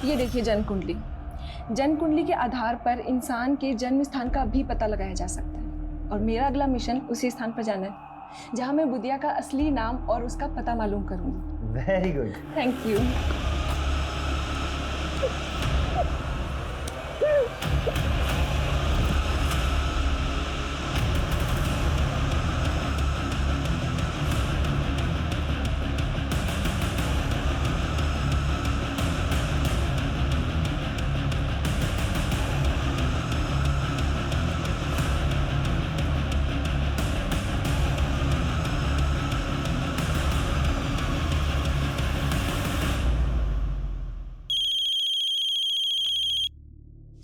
ये देखिए जन्म कुंडली। जन्म कुंडली के आधार पर इंसान के जन्म स्थान का भी पता लगाया जा सकता है और मेरा अगला मिशन उसी स्थान पर जाना है जहां मैं बुधिया का असली नाम और उसका पता मालूम करूंगी। Very good. Thank you.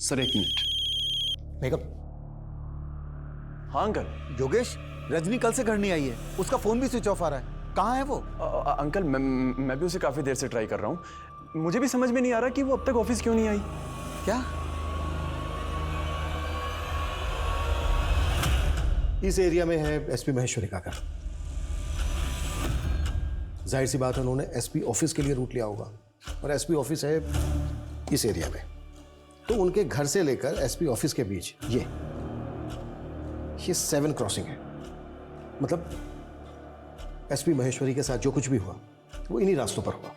Sir 1 minute. Makeup. हाँ अंकल। योगेश, रजनी कल से घर नहीं आई है, उसका फोन भी स्विच ऑफ आ रहा है। कहाँ है वो? अंकल मैं भी उसे काफी देर से ट्राई कर रहा हूँ। मुझे भी समझ में नहीं आ रहा कि वो अब तक ऑफिस क्यों नहीं आई। क्या? इस एरिया में है एसपी महेश्वरी का घर। जाहिर सी बात है उन्होंने एसपी ऑफिस के लिए रूट लिया होगा और एसपी ऑफिस है इस एरिया में। तो उनके घर से लेकर एसपी ऑफिस के बीच ये 7 क्रॉसिंग है। मतलब एसपी महेश्वरी के साथ जो कुछ भी हुआ वो इन्हीं रास्तों पर हुआ।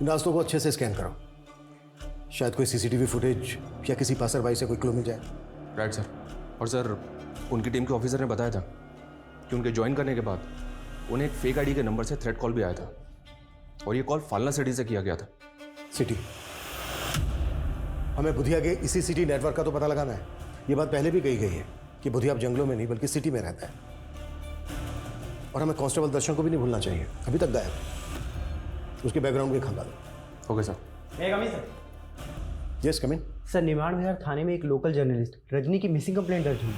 इन रास्तों को अच्छे से स्कैन करो, शायद कोई सीसीटीवी फुटेज या किसी पासरबाई से कोई क्लू मिल जाए। Right sir. और सर, उनकी टीम के ऑफिसर ने बताया था कि उनके ज्वाइन करने के बाद उन्हें एक फेक आईडी के नंबर से थ्रेट कॉल भी आया था और ये कॉल फालना सिटी से किया गया था। सिटी? हमें बुधिया के इसी सिटी नेटवर्क का तो पता लगाना है। ये बात पहले भी कही गई है कि बुधिया अब जंगलों में नहीं बल्कि सिटी में रहता है। और हमें कांस्टेबल दर्शन को भी नहीं भूलना चाहिए, अभी तक गायब है। उसके बैकग्राउंड भी खंगालो। Okay sir. Yes come in. Sir, Nimad Vihar थाने में एक लोकल जर्नलिस्ट रजनी की मिसिंग कंप्लेंट दर्ज हुई।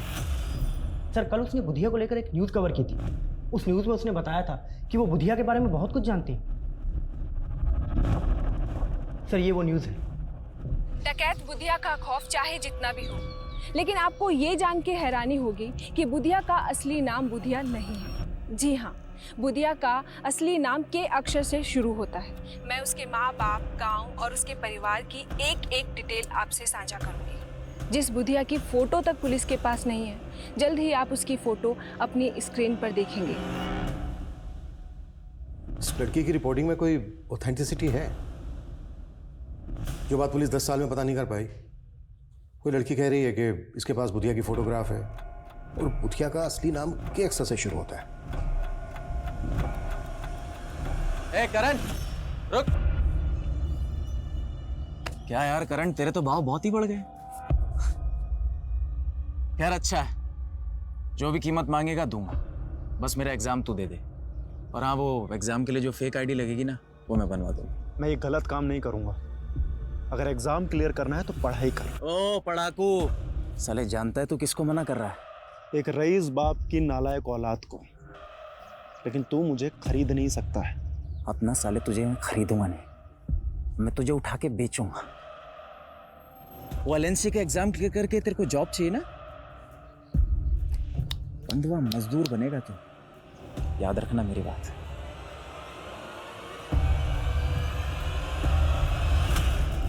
सर, कल उसने बुधिया को लेकर एक न्यूज़ कवर की थी। उस न्यूज़ में उसने बताया था कि वो बुधिया के बारे में बहुत कुछ जानती है। सर, ये वो न्यूज़ है। डकैत बुधिया का खौफ चाहे जितना भी हो, लेकिन आपको ये जान के हैरानी होगी कि बुधिया का असली नाम बुधिया नहीं है। जी हाँ, बुधिया का असली नाम के अक्षर से शुरू होता है। मैं उसके माँ बाप, गांव और उसके परिवार की एक एक डिटेल आपसे साझा करूंगी। जिस बुधिया की फोटो तक पुलिस के पास नहीं है, जल्द ही आप उसकी फोटो अपनी स्क्रीन पर देखेंगे। इस लड़की की रिपोर्टिंग में कोई ऑथेंटिसिटी है? जो बात पुलिस 10 साल में पता नहीं कर पाई। कोई लड़की कह रही है कि इसके पास बुधिया की फोटोग्राफ है और बुधिया का असली नाम के अक्षर से शुरू होता है। ए करण, रुक। क्या यार करण, तेरे तो भाव बहुत ही बढ़ गए। यार अच्छा है, जो भी कीमत मांगेगा दूंगा, बस मेरा एग्जाम तू दे दे। और हाँ, वो एग्जाम के लिए जो फेक आईडी लगेगी ना, वो मैं बनवा दूंगा। मैं ये गलत काम नहीं करूंगा। अगर एग्जाम क्लियर करना है तो पढ़ाई कर। ओ पढ़ाकू, साले जानता है तू किसको मना कर रहा है? एक रईस बाप की नालायक औलाद को। लेकिन तू मुझे खरीद नहीं सकता है। अपना साले तुझे मैं खरीदूंगा नहीं, मैं तुझे उठा के बेचूंगा। वो एलएनसी का एग्जाम क्लियर करके तेरे को जॉब चाहिए ना, बंधुआ मजदूर बनेगा तू, याद रखना मेरी बात।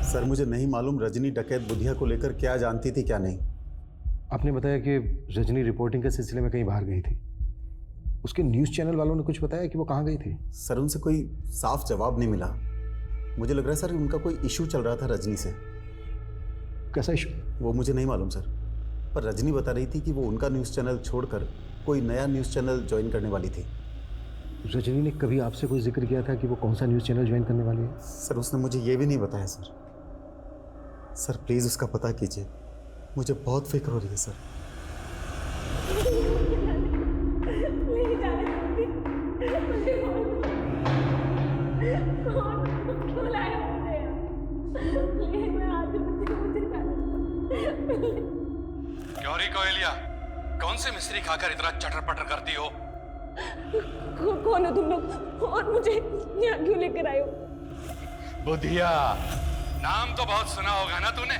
सर, मुझे नहीं मालूम रजनी डकैत बुधिया को लेकर क्या जानती थी क्या नहीं। आपने बताया कि रजनी रिपोर्टिंग के सिलसिले में कहीं बाहर गई थी। उसके न्यूज़ चैनल वालों ने कुछ बताया कि वो कहाँ गई थी? सर, उनसे कोई साफ जवाब नहीं मिला। मुझे लग रहा है सर उनका कोई इशू चल रहा था रजनी से। कैसा इशू? वो मुझे नहीं मालूम सर, पर रजनी बता रही थी कि वो उनका न्यूज़ चैनल छोड़कर कोई नया न्यूज़ चैनल ज्वाइन करने वाली थी। रजनी ने कभी आपसे कोई जिक्र किया था कि वो कौन सा न्यूज़ चैनल ज्वाइन करने वाली है? सर, उसने मुझे ये भी नहीं बताया सर। सर प्लीज़ उसका पता कीजिए, मुझे बहुत फिक्र हो रही है सर। क्यों री कोयलिया, कौन से मिस्त्री खाकर इतना चटर पटर करती हो? कौन हो तुम लोग और मुझे यहाँ क्यों लेकर आए हो? बुधिया, नाम तो बहुत सुना होगा ना तूने।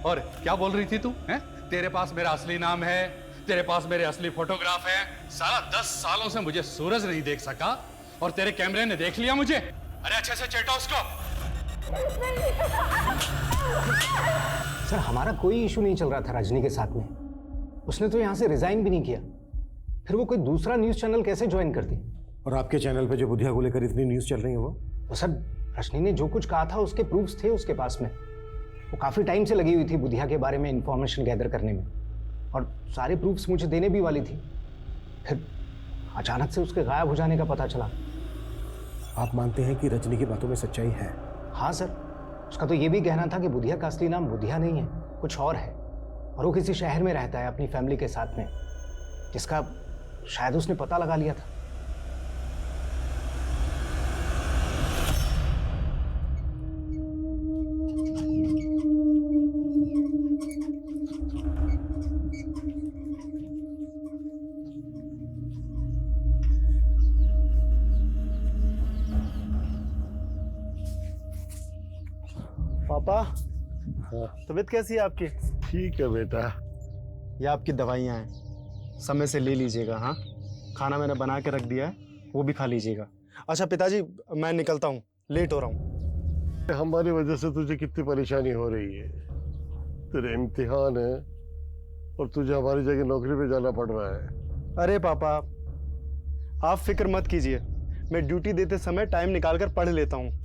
और क्या बोल रही थी तू? हैं? तेरे पास मेरा असली नाम है, तेरे पास मेरे असली फोटोग्राफ है। साला 10 सालों से मुझे सूरज नहीं देख सका और तेरे कैमरे ने देख लिया मुझे। अरे अच्छे से चेटो उसको। सर हमारा कोई इशू नहीं चल रहा था रजनी के साथ में। उसने तो यहाँ से रिजाइन भी नहीं किया, फिर वो कोई दूसरा न्यूज़ चैनल कैसे ज्वाइन करती? और आपके चैनल पे जो बुधिया को लेकर इतनी न्यूज़ चल रही है वो सर रजनी ने जो कुछ कहा था उसके प्रूफ्स थे उसके पास में। वो काफ़ी टाइम से लगी हुई थी बुधिया के बारे में इंफॉर्मेशन गैदर करने में, और सारे प्रूफ्स मुझे देने भी वाली थी। फिर अचानक से उसके गायब हो जाने का पता चला। आप मानते हैं कि रजनी की बातों में सच्चाई है? हाँ सर, उसका तो ये भी कहना था कि बुधिया का असली नाम बुधिया नहीं है, कुछ और है, और वो किसी शहर में रहता है अपनी फैमिली के साथ में, जिसका शायद उसने पता लगा लिया था। पापा, तबीयत कैसी है आपकी? ठीक है बेटा। ये आपकी दवाइयाँ हैं, समय से ले लीजिएगा। हाँ, खाना मैंने बना के रख दिया है, वो भी खा लीजिएगा। अच्छा पिताजी, मैं निकलता हूँ, लेट हो रहा हूँ। हमारी वजह से तुझे कितनी परेशानी हो रही है। तेरे इम्तिहान है और तुझे हमारी जगह नौकरी पे जाना पड़ रहा है। अरे पापा, आप फिक्र मत कीजिए, मैं ड्यूटी देते समय टाइम निकाल कर पढ़ लेता हूँ।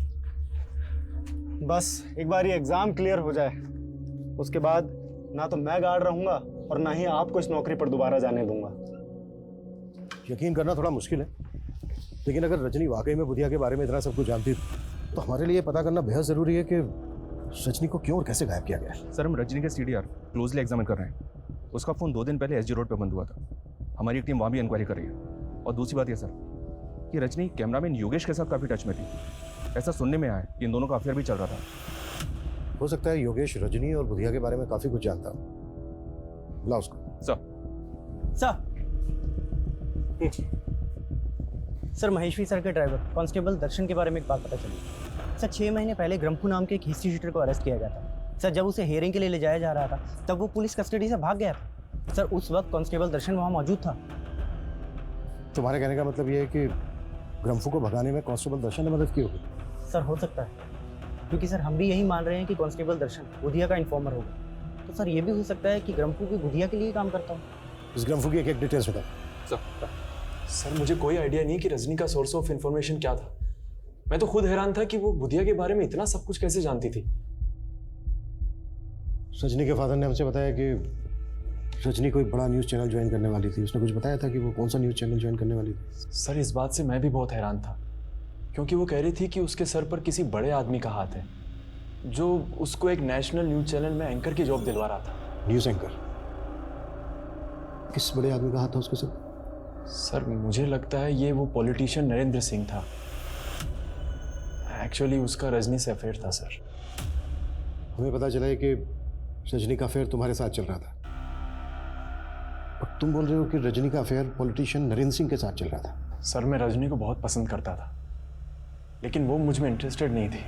बस एक बार ये एग्ज़ाम क्लियर हो जाए, उसके बाद ना तो मैं गार्ड रहूँगा और ना ही आपको इस नौकरी पर दोबारा जाने दूंगा। यकीन करना थोड़ा मुश्किल है, लेकिन अगर रजनी वाकई में बुधिया के बारे में इतना सब कुछ जानती तो हमारे लिए पता करना बेहद ज़रूरी है कि रजनी को क्यों और कैसे गायब किया गया। सर हम रजनी के CDR क्लोजली एग्जामिन कर रहे हैं। उसका फ़ोन 2 दिन पहले SG रोड पर बंद हुआ था। हमारी टीम वहाँ भी इंक्वायरी कर रही है। और दूसरी बात यह सर कि रजनी कैमरामैन योगेश के साथ काफ़ी टच में थी। ऐसा सुनने में आया कि इन दोनों का अफेयर भी चल रहा था। हो सकता है योगेश रजनी और बुधिया के बारे में काफ़ी कुछ जानता हो। बुला उसको। सर महेश्वरी सर के ड्राइवर कांस्टेबल दर्शन के बारे में एक बात पता चली। सर 6 महीने पहले ग्रम्फू नाम के एक हिस्ट्री शीटर को अरेस्ट किया गया था। सर जब उसे हेयरिंग के लिए ले जाया जा रहा था तब वो पुलिस कस्टडी से भाग गया था। सर उस वक्त कांस्टेबल दर्शन वहाँ मौजूद था। तुम्हारे कहने का मतलब ये है कि ग्रम्फू को भगाने में कांस्टेबल दर्शन ने मदद की होगी? सर हो सकता है, क्योंकि सर हम भी यही मान रहे हैं कि कांस्टेबल दर्शन बुधिया का इन्फॉर्मर होगा। तो सर ये भी हो सकता है कि ग्रम्फू भी बुधिया के लिए काम करता हो। इस ग्रम्फू की एक डिटेल्स बताओ। सर मुझे कोई आइडिया नहीं कि रजनी का सोर्स ऑफ इंफॉर्मेशन क्या था। मैं तो खुद हैरान था कि वो बुधिया के बारे में इतना सब कुछ कैसे जानती थी। रजनी के फादर ने हमसे बताया कि रजनी कोई बड़ा न्यूज़ चैनल ज्वाइन करने वाली थी। उसने कुछ बताया था कि वो कौन सा न्यूज़ चैनल ज्वाइन करने वाली थी? सर इस बात से मैं भी बहुत हैरान था, क्योंकि वो कह रही थी कि उसके सर पर किसी बड़े आदमी का हाथ है जो उसको एक नेशनल न्यूज़ चैनल में एंकर की जॉब दिलवा रहा था। News anchor? किस बड़े आदमी का हाथ था उसके सर? सर मुझे लगता है ये वो पॉलिटिशियन नरेंद्र सिंह था। एक्चुअली उसका रजनी से अफेयर था सर। हमें पता चला है कि रजनी का अफेयर तुम्हारे साथ चल रहा था, और तुम बोल रहे हो कि रजनी का अफेयर पॉलिटिशियन नरेंद्र सिंह के साथ चल रहा था। सर मैं रजनी को बहुत पसंद करता था, लेकिन वो मुझ में इंटरेस्टेड नहीं थी।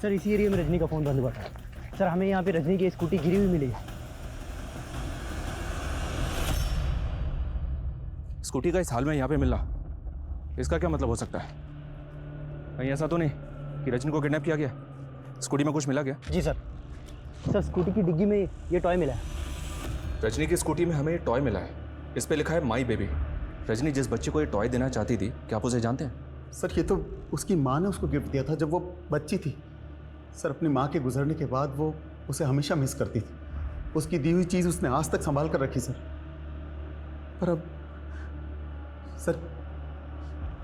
सर इसी एरिया में रजनी का फ़ोन बंद हुआ था। सर हमें यहाँ पे रजनी की स्कूटी गिरी हुई मिली। स्कूटी का इस हाल में यहाँ पे मिलना, इसका क्या मतलब हो सकता है? कहीं ऐसा तो नहीं कि रजनी को किडनैप किया गया? स्कूटी में कुछ मिला क्या? जी सर। सर स्कूटी की डिग्गी में ये टॉय मिला है। रजनी की स्कूटी में हमें ये टॉय मिला है। इस पे लिखा है माई बेबी। रजनी जिस बच्चे को ये टॉय देना चाहती थी, क्या आप उसे जानते हैं? सर ये तो उसकी माँ ने उसको गिफ्ट दिया था जब वो बच्ची थी। सर अपनी माँ के गुजरने के बाद वो उसे हमेशा मिस करती थी। उसकी दी हुई चीज़ उसने आज तक संभाल कर रखी सर। पर अब सर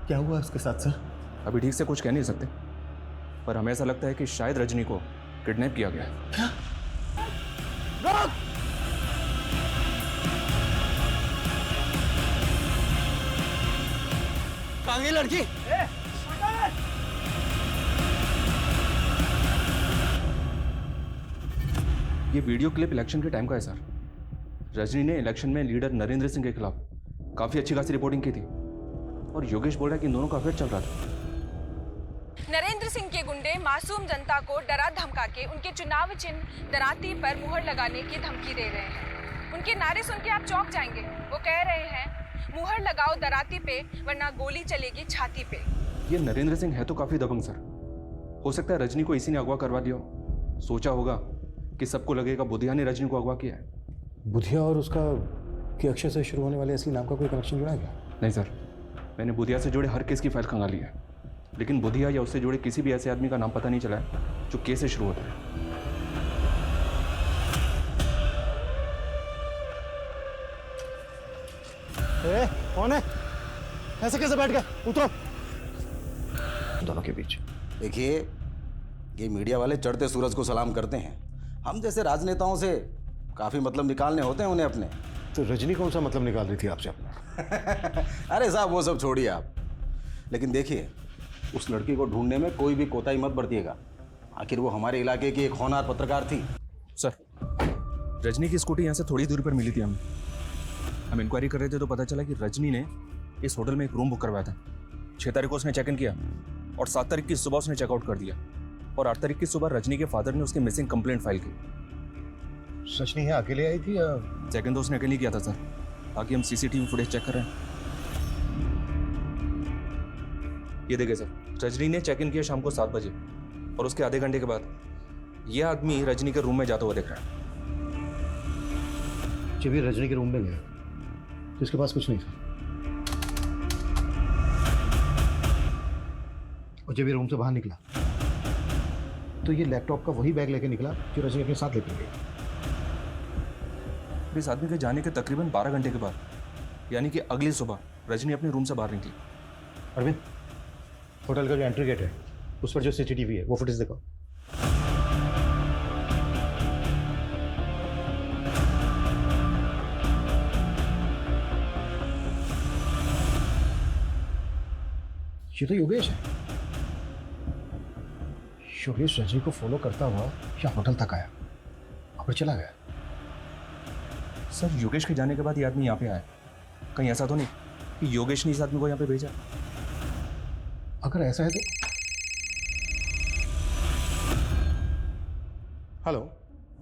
क्या हुआ उसके साथ सर? अभी ठीक से कुछ कह नहीं सकते, पर हमें ऐसा लगता है कि शायद रजनी को किडनैप किया गया है। क्या? कहाँ लड़की? ये वीडियो क्लिप इलेक्शन के टाइम का है सर। रजनी ने इलेक्शन में लीडर नरेंद्र सिंह के खिलाफ काफी अच्छी खासी रिपोर्टिंग की थी, और योगेश बोल रहा है कि इन दोनों का अफेयर चल रहा था। नरेंद्र सिंह के गुंडे मासूम जनता को डरा धमका के उनके चुनाव चिन्ह दराती पर मुहर लगाने की धमकी दे रहे हैं। उनके नारे सुन के आप चौंक जाएंगे। वो कह रहे हैं मुहर लगाओ दराती पे, वरना गोली चलेगी छाती पे। ये नरेंद्र सिंह है तो काफी दबंग सर। हो सकता है रजनी को इसी ने अगवा करवा दिया हो। सोचा होगा कि सबको लगेगा बुधिया ने रजनी को अगवा किया है। बुधिया और उसका के अक्षर से शुरू होने वाले असली नाम का कोई कनेक्शन जुड़ा है क्या? नहीं सर, मैंने बुधिया से जुड़े हर केस की फाइल खंगाली है, लेकिन बुधिया या उससे जुड़े किसी भी ऐसे आदमी का नाम पता नहीं चला है जो केस से शुरू होता है। कौन है? ऐसे कैसे बैठ गए? उतरो। दोनों के बीच देखिए, ये मीडिया वाले चढ़ते सूरज को सलाम करते हैं। हम जैसे राजनेताओं से काफी मतलब निकालने होते हैं उन्हें अपने। तो रजनी कौन सा मतलब निकाल रही थी आपसे अपना? अरे साहब वो सब छोड़िए आप, लेकिन देखिए उस लड़की को ढूंढने में कोई भी कोताही मत बरतिएगा। आखिर वो हमारे इलाके की एक होनहार पत्रकार थी। सर, रजनी की स्कूटी यहाँ से थोड़ी दूरी पर मिली थी हमें। हम इंक्वायरी कर रहे थे तो पता चला कि रजनी ने इस होटल में एक रूम बुक करवाया था। 6 तारीख को उसने चेक इन किया और 7 तारीख की सुबह उसने चेकआउट कर दिया, और 8 तारीख की सुबह रजनी के फादर ने उसकी मिसिंग कंप्लेंट फाइल की। रजनी है अकेले आई थी या? चेक इन तो उसने अकेले किया था सर। बाकी हम सीसीटीवी फुटेज चेक कर रहे हैं। ये देखिए सर, रजनी ने चेक इन किया शाम को 7 बजे, और उसके आधे घंटे के बाद यह आदमी रजनी के रूम में जाता हुआ दिख रहा है। जब ये रजनी के रूम में गया तो इसके पास कुछ नहीं था, और जब ये रूम से बाहर निकला तो ये लैपटॉप का वही बैग लेके निकला जो रजनी अपने साथ लेकर गई। इस आदमी के जाने के तकरीबन 12 घंटे के बाद, यानी कि अगली सुबह, रजनी अपने रूम से बाहर निकली। अरविंद, होटल का जो एंट्री गेट है उस पर जो सीसीटीवी है वो फुटेज देखो। ये तो योगेश है। योगेश रजनी को फॉलो करता हुआ या होटल तक आया और फिर चला गया। सर, योगेश के जाने के बाद ये आदमी यहाँ पे आया। कहीं ऐसा तो नहीं कि योगेश ने इस आदमी को यहाँ पे भेजा? अगर ऐसा है तो हेलो।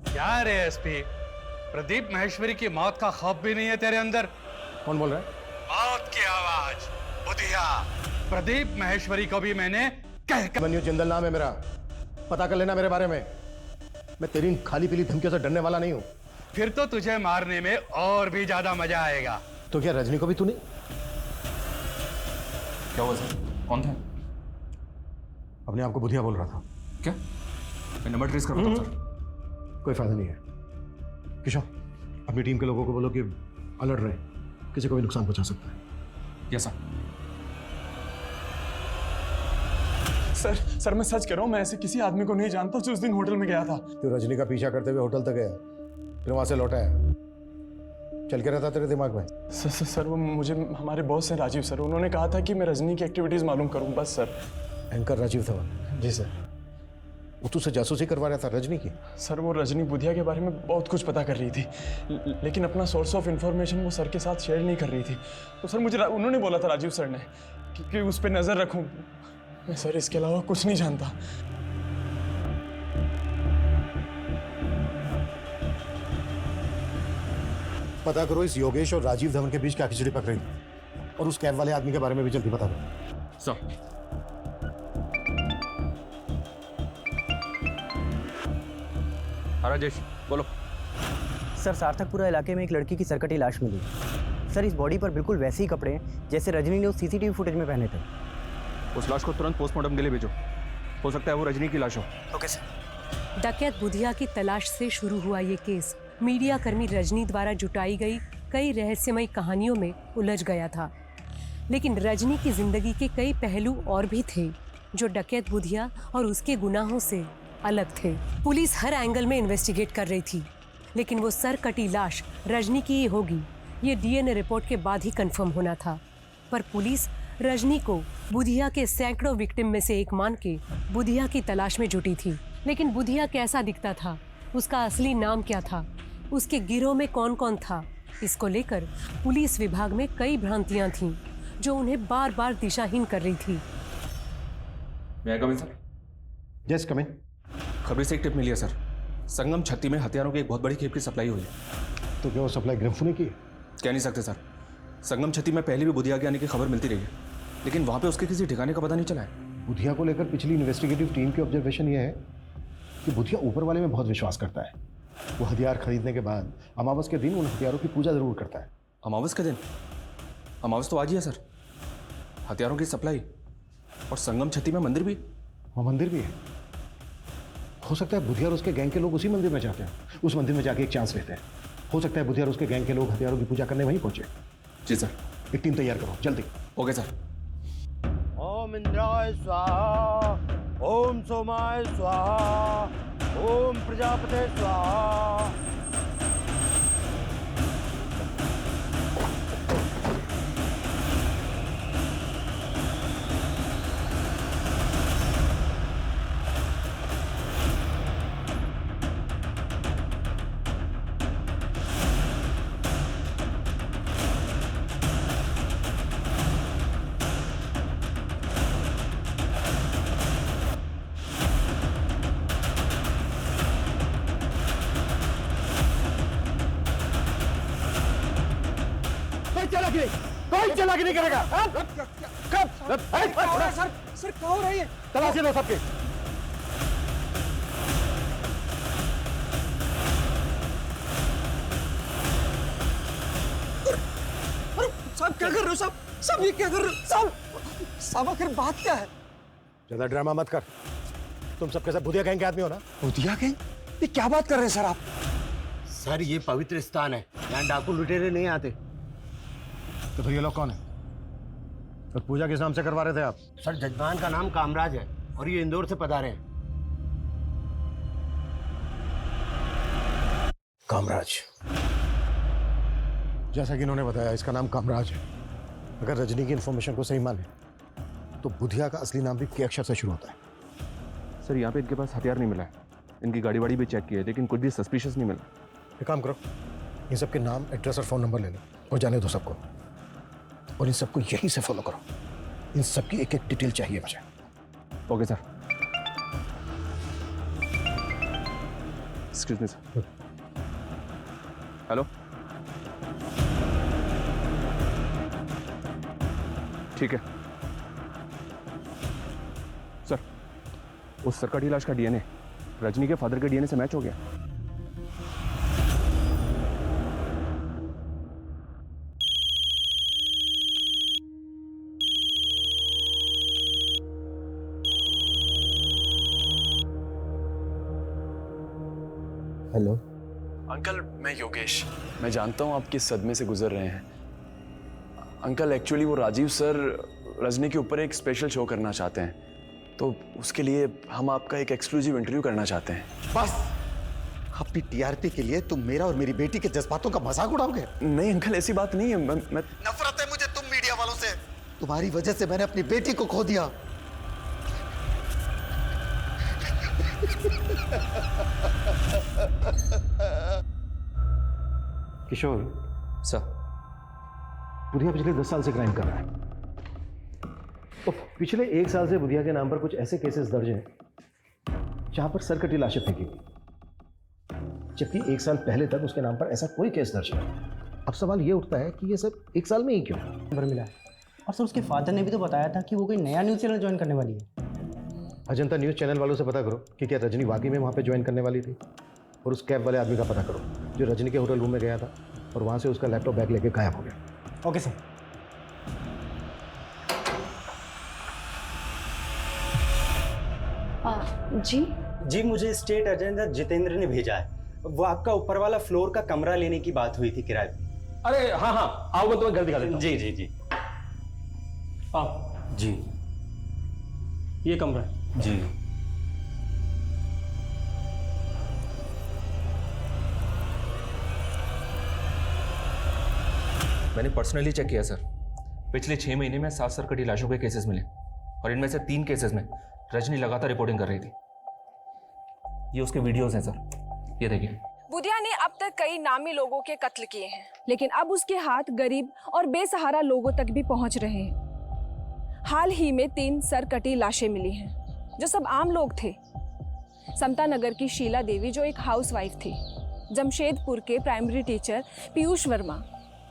क्या रे एसपी, प्रदीप महेश्वरी की मौत का खौफ भी नहीं है तेरे अंदर? कौन बोल रहा है? मौत की आवाज, बुधिया। प्रदीप महेश्वरी को भी मैंने बनियो जिंदल नाम है मेरा, पता कर लेना मेरे बारे में। मैं तेरी इन खाली पीली धमकियों से डरने वाला नहीं हूं। फिर तो तुझे मारने में और भी ज्यादा मजा आएगा। तो क्या रजनी को भी तूने? क्या हुआ सर? कौन था? अपने आप को बुधिया बोल रहा था। क्या? मैं नंबर ट्रेस कर रहा था सर। कोई फायदा नहीं है किशोर, अपनी टीम के लोगों को बोलो कि अलर्ट रहे, किसी को भी नुकसान पहुंचा सकता है। Yes sir. सर मैं सच कह रहा हूँ, मैं ऐसे किसी आदमी को नहीं जानता जो उस दिन होटल में गया था। तो रजनी का पीछा करते हुए होटल तक गया, फिर वहां से लौटा है, चल के रहता तेरे दिमाग में? सर वो मुझे हमारे बॉस हैं राजीव सर, उन्होंने कहा था कि मैं रजनी की एक्टिविटीज मालूम करूं बस सर। एंकर राजीव धवन? जी सर। वो तुझसे जासूसी करवा रहा था रजनी की? सर वो रजनी बुधिया के बारे में बहुत कुछ पता कर रही थी, लेकिन अपना सोर्स ऑफ इंफॉर्मेशन वो सर के साथ शेयर नहीं कर रही थी। तो सर मुझे उन्होंने बोला था राजीव सर ने कि उस पर नजर रखूं। मैं सर इसके अलावा कुछ नहीं जानता। पता करो इस योगेश और राजीव धवन के बीच क्या खिचड़ी पक रही, और उस कैब वाले आदमी के बारे में भी जल्दी पता करो। सर, राजेश बोलो। सर, सार्थकपुरा इलाके में एक लड़की की सरकटी लाश मिली। सर, इस बॉडी पर बिल्कुल वैसे ही कपड़े हैं जैसे रजनी ने उस सीसीटीवी फुटेज में पहने थे। उस लाश को तुरंत पोस्टमार्टम के लिए भेजो, हो सकता है वो रजनी की लाश हो। Okay sir. डकैत बुधिया की तलाश से शुरू हुआ ये केस मीडिया कर्मी रजनी द्वारा जुटाई गई कई रहस्यमयी कहानियों में उलझ गया था। लेकिन रजनी की जिंदगी के कई पहलू और भी थे जो डकैत बुधिया और उसके गुनाहों से अलग थे। पुलिस हर एंगल में इन्वेस्टिगेट कर रही थी, लेकिन वो सर कटी लाश रजनी की ही होगी ये डीएनए रिपोर्ट के बाद ही कंफर्म होना था। पर पुलिस रजनी को बुधिया के सैकड़ों विक्टिम में से एक मान के बुधिया की तलाश में जुटी थी। लेकिन बुधिया कैसा दिखता था, उसका असली नाम क्या था, उसके गिरोह में कौन कौन था, इसको लेकर पुलिस विभाग में कई भ्रांतियां थीं जो उन्हें बार बार दिशाहीन कर रही थी। मैं कम इन सर? यस कम इन। खबरी से एक टिप मिली है सर, संगम छत्ती में हथियारों की एक बहुत बड़ी खेप की सप्लाई हुई है। तो क्या वो सप्लाई ग्रिम्फू ने की? कह नहीं सकते सर, संगम छती में पहले भी बुधिया के आने की खबर मिलती रही है, लेकिन वहाँ पे उसके किसी ठिकाने का पता नहीं चला है। बुधिया को लेकर पिछली इन्वेस्टिगेटिव टीम की ऑब्जर्वेशन ये है कि बुधिया ऊपर वाले में बहुत विश्वास करता है। वो हथियार खरीदने के बाद अमावस के दिन उन हथियारों की पूजा जरूर करता है। अमावस के दिन? अमावस तो आज ही है सर। हथियारों की सप्लाई और संगम छती में मंदिर भी। वहाँ मंदिर भी है। हो सकता है बुधिया और उसके गैंग के लोग उसी मंदिर में जाते हैं, उस मंदिर में जाके एक चांस लेते हैं। हो सकता है बुधिया और उसके गैंग के लोग हथियारों की पूजा करने वहीं पहुंचे। जी सर। एक टीम तैयार करो जल्दी। Okay sir. ओम इंद्राय स्वाहा, ओम सोमाय स्वाहा, ओम प्रजापते स्वाहा। कोई चालाकी नहीं करेगा। कब? सर क्या हो रही है? तलाशी लो सबके। साहब क्या कर रहे हो साहब? साहब ये क्या कर रहे हो साहब? साहब आखिर बात क्या है? ज्यादा ड्रामा मत कर। तुम सबके सब बुधिया गैंग के आदमी हो ना? बुधिया गैंग? ये क्या बात कर रहे हैं सर आप? सर ये पवित्र स्थान है, यहाँ डाकू लुटेरे नहीं आते। तो फिर ये लोग कौन है? तो पूजा किस नाम से करवा रहे थे आप? सर जजमान का नाम कामराज है और ये इंदौर से पधारे हैं। कामराज, जैसा कि इन्होंने बताया इसका नाम कामराज है। अगर रजनी की इंफॉर्मेशन को सही माने तो बुधिया का असली नाम भी के अक्षर से शुरू होता है। सर यहाँ पे इनके पास हथियार नहीं मिला है, इनकी गाड़ी वाड़ी भी चेक की है, लेकिन कुछ भी सस्पिशियस नहीं मिला। एक काम करो, इन सबके नाम, एड्रेस और फ़ोन नंबर ले लो और जाने दो सबको, और इन सबको यहीं से फॉलो करो। इन सबकी एक एक डिटेल चाहिए मुझे। Okay sir. Excuse me sir. Hello, ठीक है सर। उस सरकटी लाश का डीएनए रजनी के फादर के डीएनए से मैच हो गया। हेलो अंकल, मैं योगेश। मैं जानता हूँ आप किस सदमे से गुजर रहे हैं। अंकल एक्चुअली वो राजीव सर रजनी के ऊपर एक स्पेशल शो करना चाहते हैं, तो उसके लिए हम आपका एक एक्सक्लूसिव इंटरव्यू करना चाहते हैं। बस अपनी टीआरपी के लिए तुम मेरा और मेरी बेटी के जज्बातों का मजाक उड़ाओगे? नहीं अंकल, ऐसी बात नहीं है। मैं नफरत है मुझे तुम मीडिया वालों से। तुम्हारी वजह से मैंने अपनी बेटी को खो दिया। किशोर सर, बुधिया पिछले 10 साल से क्राइम कर रहा है। तो पिछले 1 साल से बुधिया के नाम पर कुछ ऐसे केसेस दर्ज हैं जहां पर सरकटी लाशें फेंकी गई, जबकि 1 साल पहले तक उसके नाम पर ऐसा कोई केस दर्ज नहीं। अब सवाल ये उठता है कि ये सब 1 साल में ही क्यों? नंबर मिला है। और सर उसके फादर ने भी तो बताया था कि वो कोई नया न्यूज़ चैनल ज्वाइन करने वाली है। अजंता न्यूज़ चैनल वालों से पता करो कि क्या रजनी वाकई में वहाँ पे ज्वाइन करने वाली थी, और उस कैब वाले आदमी का पता करो जो रजनी के होटल रूम में गया था और वहाँ से उसका लैपटॉप बैग लेके गायब हो गया। Okay sir. जी मुझे स्टेट एजेंट जितेंद्र ने भेजा है। वो आपका ऊपर वाला फ्लोर का कमरा लेने की बात हुई थी किराए पे। अरे हाँ हाँ, आओ मैं तुम्हें घर दिखा देता हूँ। जी जी जी आओ जी, ये कमरा है जी। मैंने पर्सनली चेक किया सर। पिछले 6 महीने में 7 सरकटी लाशों के केसेस मिले और इनमें से 3 केसेस में रजनी लगातार रिपोर्टिंग कर रही थी। ये उसके वीडियोस हैं सर, ये देखिए। बुधिया ने अब तक कई नामी लोगों के कत्ल किए हैं, लेकिन अब उसके हाथ गरीब और बेसहारा लोगों तक भी पहुंच रहे हैं। हाल ही में 3 सरकटी लाशें मिली हैं जो सब आम लोग थे। समता नगर की शीला देवी जो एक हाउसवाइफ थी, जमशेदपुर के प्राइमरी टीचर पीयूष वर्मा,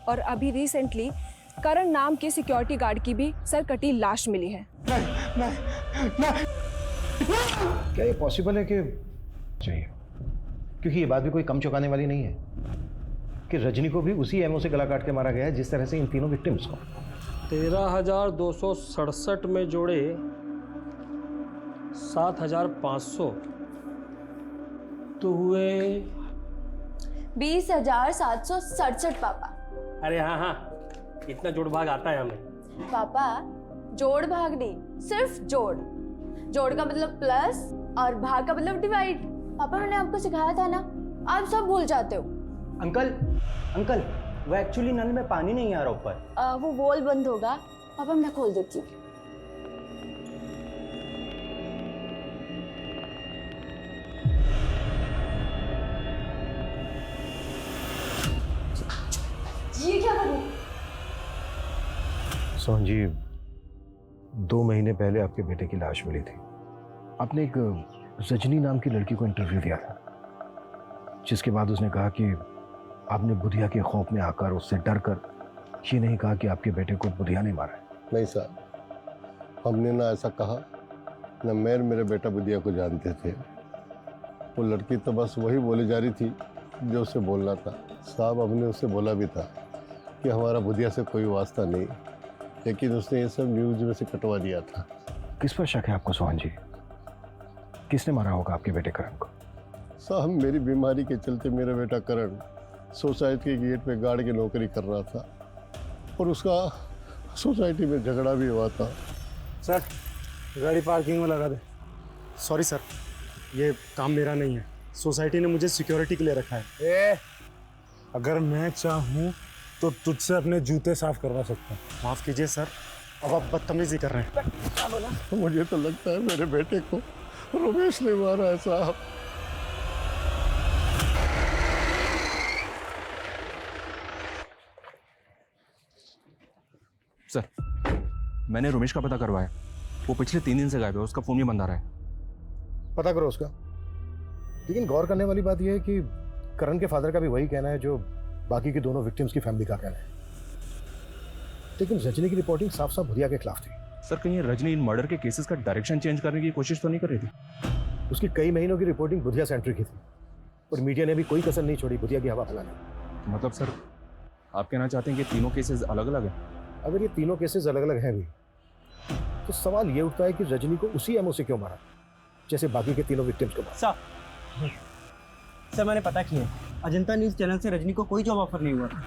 और अभी रिसेंटली करण नाम के सिक्योरिटी गार्ड की भी सर कटी लाश मिली है। क्या ये पॉसिबल है कि चाहिए, क्योंकि ये बात भी कोई कम चौंकाने वाली नहीं है कि रजनी को भी उसी एमओ से गला काट के मारा गया है जिस तरह से इन तीनों विक्टिम्स को। 13,267 में जोड़े 7,500 तो हुए 20,767 पापा। अरे हाँ हाँ, इतना जोड़ भाग आता है हमें। पापा जोड़ भाग नहीं, सिर्फ जोड़। जोड़ का मतलब प्लस और भाग का मतलब डिवाइड। पापा मैंने आपको सिखाया था ना, आप सब भूल जाते हो। अंकल वो एक्चुअली नल में पानी नहीं आ रहा ऊपर। वो वॉल बंद होगा, पापा मैं खोल देती हूँ। ये क्या करूँ? सोहन जी, 2 महीने पहले आपके बेटे की लाश मिली थी। आपने एक रजनी नाम की लड़की को इंटरव्यू दिया था, जिसके बाद उसने कहा कि आपने बुधिया के खौफ में आकर उससे डर कर ये नहीं कहा कि आपके बेटे को बुधिया ने मारा है। नहीं साहब, हमने ना ऐसा कहा, न मैं और मेरे बेटा बुधिया को जानते थे। वो लड़की तो बस वही बोली जा रही थी जो उसे बोलना था। साहब हमने उससे बोला भी था कि हमारा बुधिया से कोई वास्ता नहीं, लेकिन उसने ये सब न्यूज में से कटवा दिया था। किस पर शक है आपको सोहन जी? किसने मारा होगा आपके बेटे करण को? साहब मेरी बीमारी के चलते मेरा बेटा करण सोसाइटी के गेट पे गार्ड की नौकरी कर रहा था और उसका सोसाइटी में झगड़ा भी हुआ था। सर गाड़ी पार्किंग में लगा दे। सॉरी सर, ये काम मेरा नहीं है, सोसाइटी ने मुझे सिक्योरिटी के लिए रखा है। अगर मैं चाहूँ तो तुझसे अपने जूते साफ करवा सकता हूँ। माफ़ कीजिए सर, अब आप बदतमीजी कर रहे हैं। मुझे तो लगता है मेरे बेटे को रमेश ने मारा है साहब। सर, मैंने रमेश का पता करवाया। वो पिछले 3 दिन से गायब है, उसका फोन भी बंद आ रहा है। पता करो उसका। लेकिन गौर करने वाली बात यह है कि करण के फादर का भी वही कहना है जो बाकी के दोनों विक्टिम्स की फैमिली का कहना है। लेकिन रजनी की रिपोर्टिंग साफ साफ बुधिया के खिलाफ थी। सर, कहीं रजनी इन मर्डर के केसेस का डायरेक्शन चेंज करने की कोशिश तो नहीं कर रही थी? उसकी कई महीनों की रिपोर्टिंग बुधिया सेंट्रिक की थी और मीडिया ने भी कोई कसर नहीं छोड़ी बुधिया की हवा फैलाने। मतलब सर, आप कहना चाहते हैं कि तीनों केसेस अलग अलग हैं? अगर ये तीनों केसेस अलग अलग हैं भी तो सवाल ये उठता है कि रजनी को उसी एमओ से क्यों मारा जैसे बाकी के तीनों विक्टिम्स को मारा। सर मैंने पता किया, अजंता न्यूज़ चैनल से रजनी को कोई जॉब ऑफर नहीं हुआ था।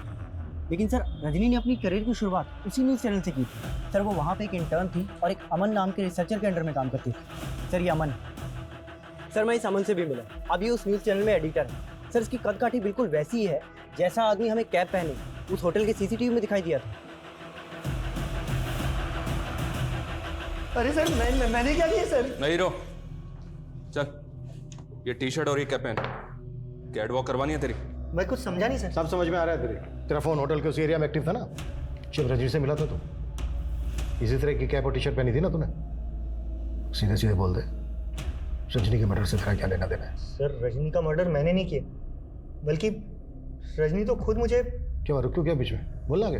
लेकिन सर रजनी ने अपनी करियर की शुरुआत उसी न्यूज़ चैनल से की थी। सर वो वहाँ पे एक इंटर्न थी और एक अमन नाम के रिसर्चर के अंडर में काम करती थी। सर ये अमन, सर मैं इस अमन से भी मिला। अब ये उस न्यूज़ चैनल में एडिटर है। सर इसकी कद काठी बिल्कुल वैसी ही है जैसा आदमी हमें कैप पहने उस होटल के सीसीटीवी में दिखाई दिया था। अरे सर मैंने क्या किया सर? नहीं रो, चल ये टी शर्ट और ये कैप पहन। कैट वॉक करवानी है तेरी? मैं कुछ समझा नहीं सर। सब समझ में आ रहा है तेरा फोन होटल के उस एरिया में एक्टिव था ना जब रजनी से मिला था तू? इसी तरह की कैप और टी शर्ट पहनी थी ना तूने? सीधे सीधे बोल दे, रजनी के मर्डर से तेरा क्या लेना देना है? सर रजनी का मर्डर मैंने नहीं किया, बल्कि रजनी तो खुद मुझे। क्यों रुक क्यों क्या बीच में? बोलना आगे।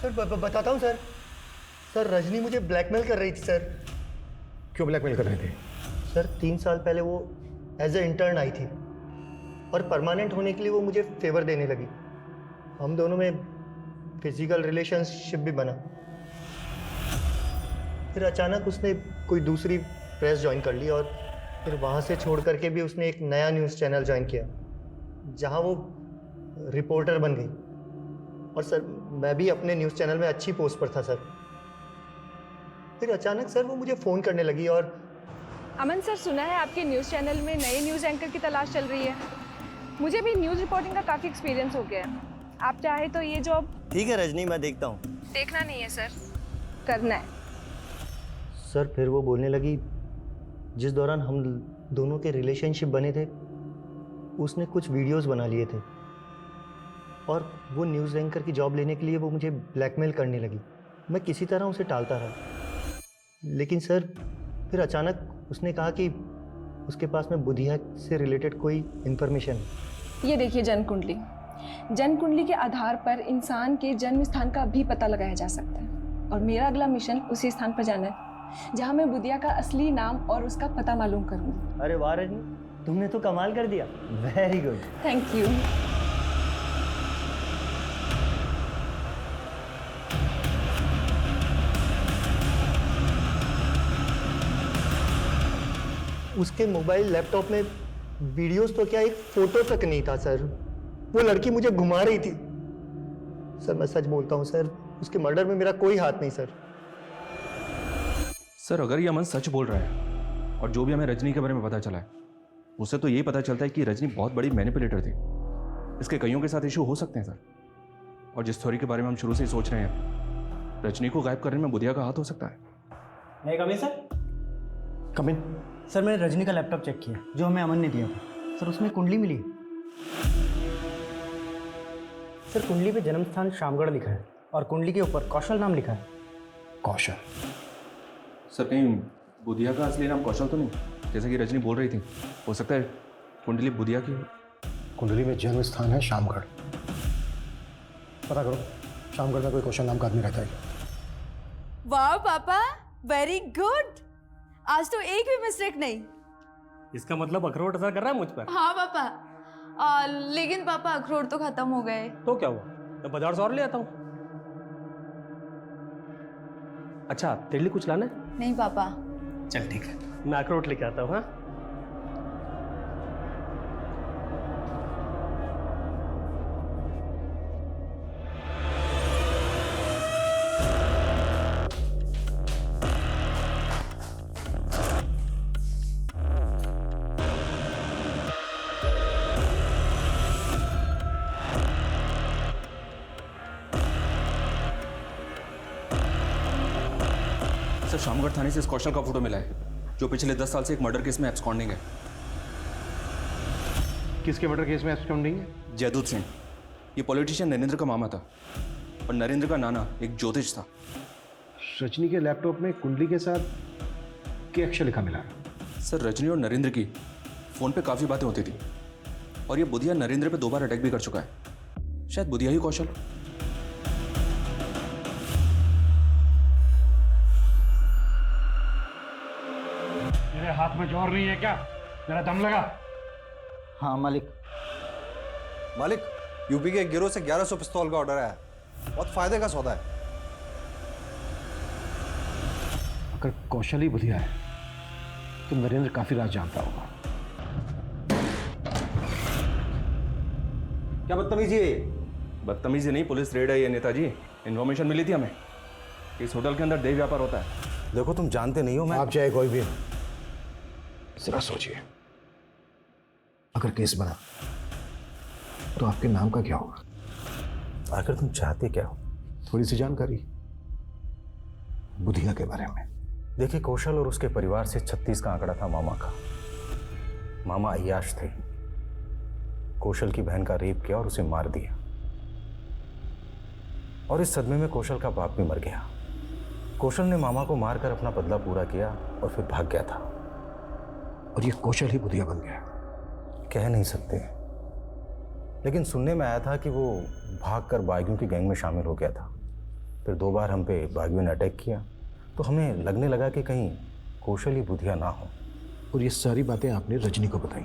सर बताता हूँ सर। सर रजनी मुझे ब्लैकमेल कर रही थी सर। क्यों ब्लैकमेल कर रही थी? सर 3 साल पहले वो एज ए इंटर्न आई थी और परमानेंट होने के लिए वो मुझे फेवर देने लगी। हम दोनों में फिजिकल रिलेशनशिप भी बना। फिर अचानक उसने कोई दूसरी प्रेस ज्वाइन कर ली और फिर वहाँ से छोड़ करके भी उसने एक नया न्यूज़ चैनल ज्वाइन किया जहाँ वो रिपोर्टर बन गई। और सर मैं भी अपने न्यूज़ चैनल में अच्छी पोस्ट पर था सर। फिर अचानक सर वो मुझे फ़ोन करने लगी और अमन सर, सुना है आपके न्यूज़ चैनल में नए न्यूज़ एंकर की तलाश चल रही है। मुझे भी न्यूज़ रिपोर्टिंग का काफ़ी एक्सपीरियंस हो गया है। आप चाहे तो ये जॉब। ठीक है रजनी, मैं देखता हूँ। देखना नहीं है सर, करना है। सर फिर वो बोलने लगी जिस दौरान हम दोनों के रिलेशनशिप बने थे उसने कुछ वीडियोस बना लिए थे और वो न्यूज़ एंकर की जॉब लेने के लिए वो मुझे ब्लैकमेल करने लगी। मैं किसी तरह उसे टालता रहा, लेकिन सर फिर अचानक उसने कहा कि उसके पास में बुधिया से रिलेटेड कोई इंफॉर्मेशन है? ये देखिए जन्म कुंडली। जन्म कुंडली के आधार पर इंसान के जन्म स्थान का भी पता लगाया जा सकता है और मेरा अगला मिशन उसी स्थान पर जाना है जहाँ मैं बुधिया का असली नाम और उसका पता मालूम करूँगी। अरे वाह रजनी, तुमने तो कमाल कर दिया। Very good. Thank you. उसके मोबाइल लैपटॉप में वीडियोस तो क्या, एक फोटो तक नहीं था सर। वो लड़की मुझे घुमा रही थी। सर मैं सच बोलता हूँ सर, उसके मर्डर में मेरा कोई हाथ नहीं सर। सर अगर ये अमन सच बोल रहा है और जो भी हमें रजनी के बारे में पता चला है उससे तो यही पता चलता है कि रजनी बहुत बड़ी मैनिपुलेटर थी। इसके कईयों के साथ इशू हो सकते हैं सर। और जिस थ्योरी के बारे में हम शुरू से ही सोच रहे हैं, रजनी को गायब करने में बुधिया का हाथ हो सकता है। नहीं कमिन सर। कमिन सर मैंने रजनी का लैपटॉप चेक किया जो हमें अमन ने दिया था। सर उसमें कुंडली मिली। सर कुंडली पे जन्म स्थान शामगढ़ लिखा है और कुंडली के ऊपर कौशल नाम लिखा है। कौशल? सर कहीं बुधिया का असली नाम कौशल तो नहीं, जैसे कि रजनी बोल रही थी? हो सकता है कुंडली बुधिया की। कुंडली में जन्म स्थान है शामगढ़। पता करो शामगढ़ में कोई कौशल नाम का आदमी रहता है। वाह पापा, वेरी गुड। आज तो एक भी मिस्टेक नहीं। इसका मतलब अखरोट असर कर रहा है मुझ पर। हाँ पापा, लेकिन पापा अखरोट तो खत्म हो गए। तो क्या हुआ, मैं बाजार से और ले आता हूँ। अच्छा तेरे लिए कुछ लाना है? नहीं पापा। चल ठीक है, मैं अखरोट लेके आता हूँ। हाँ सर शामगढ़ थाने से इस कौशल का फोटो मिला है जो पिछले 10 साल से एक मर्डर केस में एब्सकॉन्डिंग है। किसके मर्डर केस में एब्सकॉन्डिंग है? जयदूत सिंह। ये पॉलिटिशियन नरेंद्र का मामा था और नरेंद्र का नाना एक ज्योतिष था। रजनी के लैपटॉप में कुंडली के साथ क्या अक्षर लिखा मिला? सर रजनी और नरेंद्र की फ़ोन पे काफ़ी बातें होती थी और ये बुधिया नरेंद्र पे 2 बार अटैक भी कर चुका है। शायद बुधिया ही कौशल। मेरे हाथ में जोर नहीं है क्या? मेरा दम लगा। हाँ मालिक। मालिक, यूपी के एक गिरोह से 1100 पिस्तौल का ऑर्डर आया है। बहुत फायदे का सौदा है। अगर कौशल ही बुधिया है तो नरेंद्र काफी राज जानता होगा। क्या बदतमीजी है? बदतमीजी नहीं, पुलिस रेड है ये नेताजी। इन्फॉर्मेशन मिली थी हमें इस होटल के अंदर देह व्यापार होता है। देखो तुम जानते नहीं हो, मैं आप चाहे कोई भी जरा सोचिए, अगर केस बना तो आपके नाम का क्या होगा? आखिर तुम चाहते क्या हो? थोड़ी सी जानकारी बुधिया के बारे में। देखिए, कौशल और उसके परिवार से 36 का आंकड़ा था मामा का। मामा अय्याश थे। कौशल की बहन का रेप किया और उसे मार दिया और इस सदमे में कौशल का बाप भी मर गया। कौशल ने मामा को मारकर अपना बदला पूरा किया और फिर भाग गया था और ये कौशल ही बुधिया बन गया। कह नहीं सकते, लेकिन सुनने में आया था कि वो भागकर बागियों की गैंग में शामिल हो गया था। फिर 2 बार हम पे बागियों ने अटैक किया तो हमें लगने लगा कि कहीं कौशल ही बुधिया ना हो। और ये सारी बातें आपने रजनी को बताई?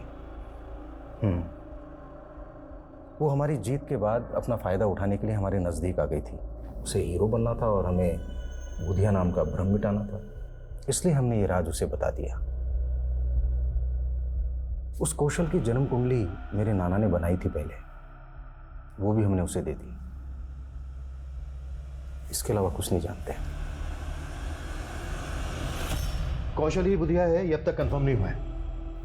वो हमारी जीत के बाद अपना फ़ायदा उठाने के लिए हमारे नज़दीक आ गई थी। उसे हीरो बनना था और हमें बुधिया नाम का भ्रम मिटाना था, इसलिए हमने ये राज उसे बता दिया। उस कौशल की जन्म कुंडली मेरे नाना ने बनाई थी पहले, वो भी हमने उसे दे दी। इसके अलावा कुछ नहीं जानते। कौशल ही बुधिया है ये अब तक कंफर्म नहीं हुआ है,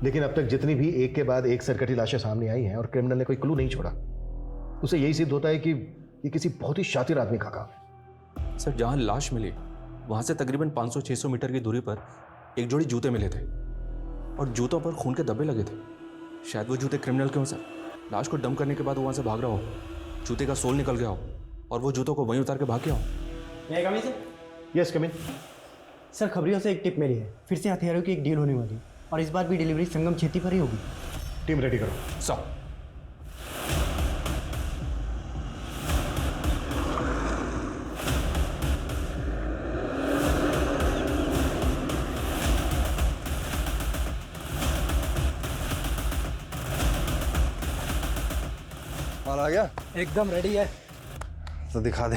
लेकिन अब तक जितनी भी एक के बाद एक सरकटी लाशें सामने आई हैं और क्रिमिनल ने कोई क्लू नहीं छोड़ा, उसे यही सिद्ध होता है कि ये किसी बहुत ही शातिर आदमी का काम है। सर जहाँ लाश मिली वहाँ से तकरीबन 500-600 मीटर की दूरी पर एक जोड़ी जूते मिले थे और जूतों पर खून के धब्बे लगे थे। शायद वो जूते क्रिमिनल के हों सर। लाश को डंप करने के बाद वो वहाँ से भाग रहा हो, जूते का सोल निकल गया हो और वो जूतों को वहीं उतार के भाग गया हो। Come in sir. Yes come in. Sir खबरियों से एक टिप मिली है, फिर से हथियारों की एक डील होने वाली है। और इस बार भी डिलीवरी संगम छेती पर ही होगी। टीम रेडी करो। सर माल आ गया? एकदम रेडी है। तो दिखा दे।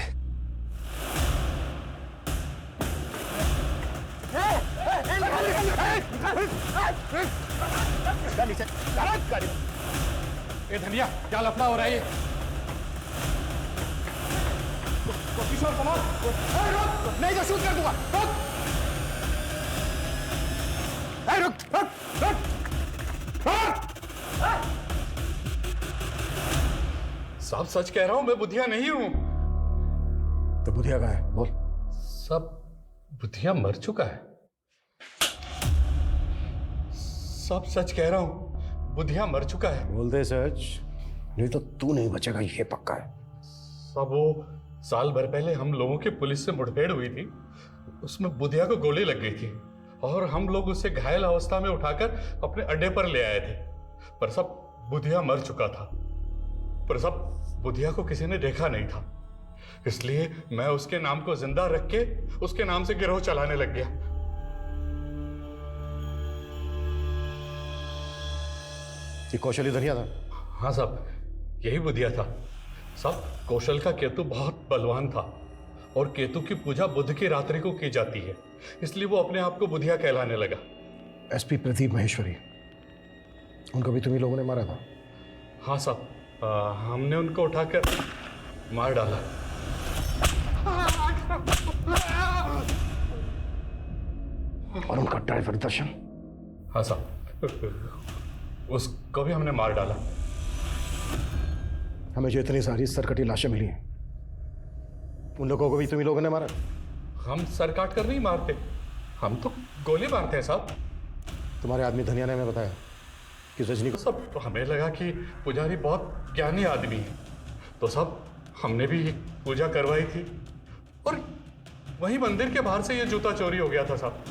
ए धनिया, क्या लफड़ा हो रहा है ये? किशोर कुमार, रुक, नहीं तो शूट कर दूंगा। रुक, रुक, रुक, रुक। साहब सच कह रहा हूं, मैं बुधिया नहीं हूं। तो बुधिया कहाँ है? बोल। सब बुधिया मर चुका है। सब सच कह रहा हूं, बुधिया मर चुका है। बोल दे सच, नहीं तो तू नहीं बचेगा, ये पक्का है। सब वो साल भर पहले हम लोगों की पुलिस से मुठभेड़ हुई थी, उसमें बुधिया को गोली लग गई थी और हम लोग उसे घायल अवस्था में उठाकर अपने अड्डे पर ले आए थे। पर सब बुधिया मर चुका था। पर सब बुधिया को किसी ने देखा नहीं था, इसलिए मैं उसके नाम को जिंदा रख के उसके नाम से गिरोह चलाने लग गया। ये कौशल ही धनिया था? हाँ साहब, यही बुधिया था। सब कौशल का केतु बहुत बलवान था और केतु की पूजा बुध की रात्रि को की जाती है, इसलिए वो अपने आप को बुधिया कहलाने लगा। एसपी प्रदीप महेश्वरी, उनको भी तुम्ही लोगों ने मारा था? हाँ साहब, हमने उनको उठाकर मार डाला। और उनका ड्राइवर दर्शन? हाँ साहब, उसको भी हमने मार डाला। हमें जो इतनी सारी सरकटी लाशें मिली हैं, उन लोगों को भी तुम्ही लोगों ने मारा? हम सर काट कर नहीं मारते, हम तो गोली मारते हैं साहब। तुम्हारे आदमी धनिया ने हमें बताया कि रजनी को सब, तो हमें लगा कि पुजारी बहुत ज्ञानी आदमी है, तो सब हमने भी पूजा करवाई थी और वही मंदिर के बाहर से ये जूता चोरी हो गया था साहब।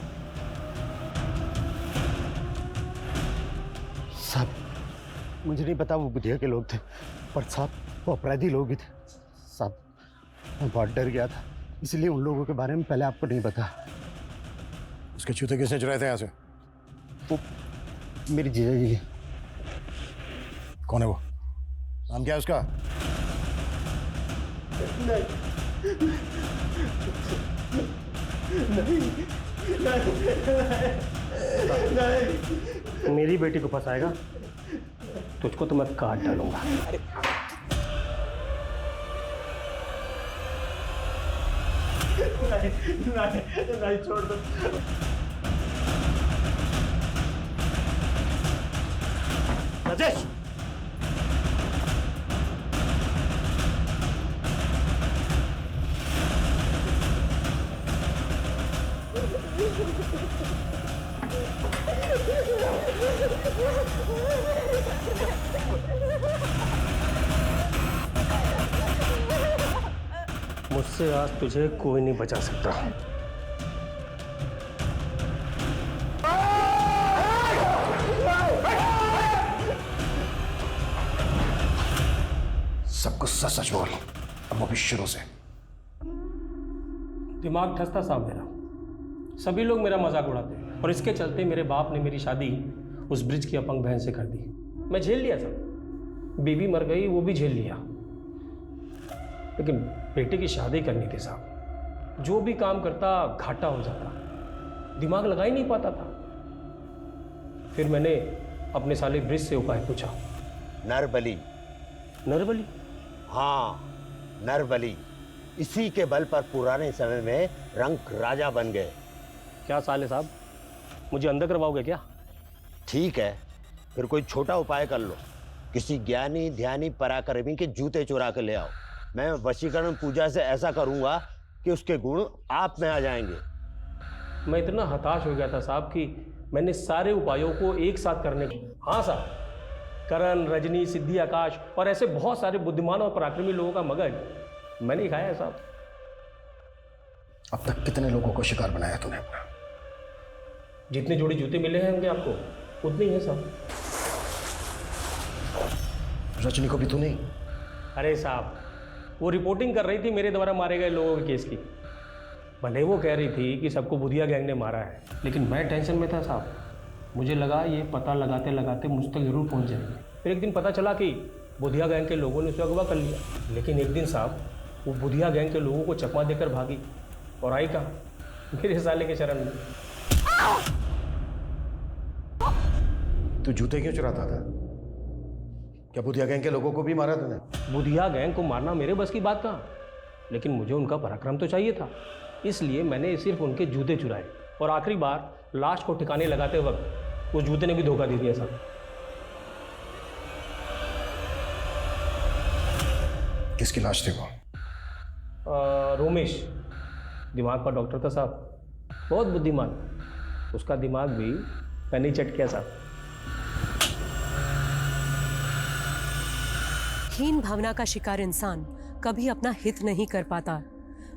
साहब मुझे नहीं पता वो बुधिया के लोग थे, पर साहब वो अपराधी लोग ही थे। साहब मैं बहुत डर गया था, इसलिए उन लोगों के बारे में पहले आपको नहीं पता। उसके जूते किसने चुराए थे यहाँ से? वो मेरी जीजा जी। कौन है वो? नाम क्या है उसका? नहीं, मेरी बेटी को फंसाएगा तुझको तो मैं काट डालूंगा। नहीं छोड़ दो। राजेश, मुझसे आज तुझे कोई नहीं बचा सकता। सब कुछ सच सच बोल, अब अभी शुरू से। दिमाग ठसता साहब मेरा, सभी लोग मेरा मजाक उड़ाते हैं और इसके चलते मेरे बाप ने मेरी शादी उस ब्रिज की अपंग बहन से कर दी। मैं झेल लिया सब, बीवी मर गई वो भी झेल लिया, लेकिन बेटे की शादी करनी थी साहब। जो भी काम करता घाटा हो जाता, दिमाग लगा ही नहीं पाता था। फिर मैंने अपने साले ब्रिज से उपाय पूछा। नरबली। नरबली? हाँ, नरबली। इसी के बल पर पुराने समय में रंक राजा बन गए। क्या साले साहब, मुझे अंदर करवाओगे क्या? ठीक है, फिर कोई छोटा उपाय कर लो। किसी ज्ञानी ध्यानी पराक्रमी के जूते चुरा के ले आओ। मैं वशीकरण पूजा से ऐसा करूंगा कि उसके गुण आप में आ जाएंगे। मैं इतना हताश हो गया था साहब कि मैंने सारे उपायों को एक साथ करने की। हाँ साहब, करण, रजनी, सिद्धि, आकाश और ऐसे बहुत सारे बुद्धिमान और पराक्रमी लोगों का मगज मैंने खाया है साहब। अब तक कितने लोगों को शिकार बनाया तूने अपना? जितने जोड़ी जूते मिले हैं होंगे आपको उतने ही हैं सब। रजनी को भी तो नहीं? अरे साहब, वो रिपोर्टिंग कर रही थी मेरे द्वारा मारे गए लोगों के केस की। भले वो कह रही थी कि सबको बुधिया गैंग ने मारा है, लेकिन मैं टेंशन में था साहब। मुझे लगा ये पता लगाते लगाते मुझ तक जरूर पहुंच जाएंगे। फिर एक दिन पता चला कि बुधिया गैंग के लोगों ने उसे अगवा कर लिया। लेकिन एक दिन साहब वो बुधिया गैंग के लोगों को चकमा देकर भागी और आई कहाँ? मेरे साले के शरण में। तू जूते क्यों चुराता था? क्या बुधिया गैंग के लोगों को भी मारा तूने? बुधिया गैंग को मारना मेरे बस की बात था, लेकिन मुझे उनका पराक्रम तो चाहिए था। इसलिए मैंने सिर्फ उनके जूते चुराए और आखिरी बार लाश को ठिकाने लगाते वक्त उस जूते ने भी धोखा दे दिया साहब। किसकी लाश थी वो? रोमेश, दिमाग का डॉक्टर था साहब, बहुत बुद्धिमान। उसका दिमाग भी मैंने ही चट किया साहब। हीन भावना का शिकार इंसान कभी अपना हित नहीं कर पाता।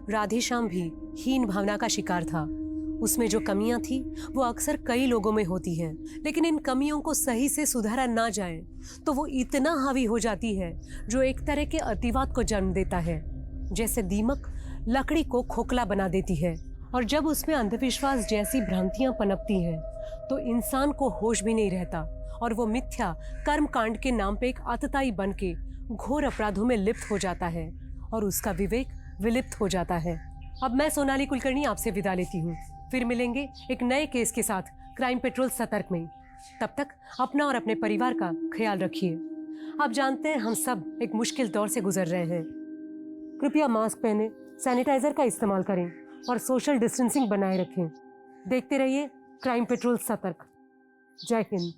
राधेश्याम भी हीन भावना का शिकार था। उसमें जो कमियां थी वो अक्सर कई लोगों में होती हैं, लेकिन इन कमियों को सही से सुधारा ना जाए तो वो इतना हावी हो जाती है जो एक तरह के अतिवाद को जन्म देता है। जैसे दीमक लकड़ी को खोखला बना देती है, और जब उसमें अंधविश्वास जैसी भ्रांतियां पनपती हैं तो इंसान को होश भी नहीं रहता और वो मिथ्या कर्म कांड के नाम पे एक आतताई बन के घोर अपराधों में लिप्त हो जाता है और उसका विवेक विलिप्त हो जाता है। अब मैं सोनाली कुलकर्णी आपसे विदा लेती हूँ। फिर मिलेंगे एक नए केस के साथ क्राइम पेट्रोल सतर्क में। तब तक अपना और अपने परिवार का ख्याल रखिए। आप जानते हैं हम सब एक मुश्किल दौर से गुजर रहे हैं। कृपया मास्क पहने, सैनिटाइजर का इस्तेमाल करें और सोशल डिस्टेंसिंग बनाए रखें। देखते रहिए क्राइम पेट्रोल सतर्क। जय हिंद।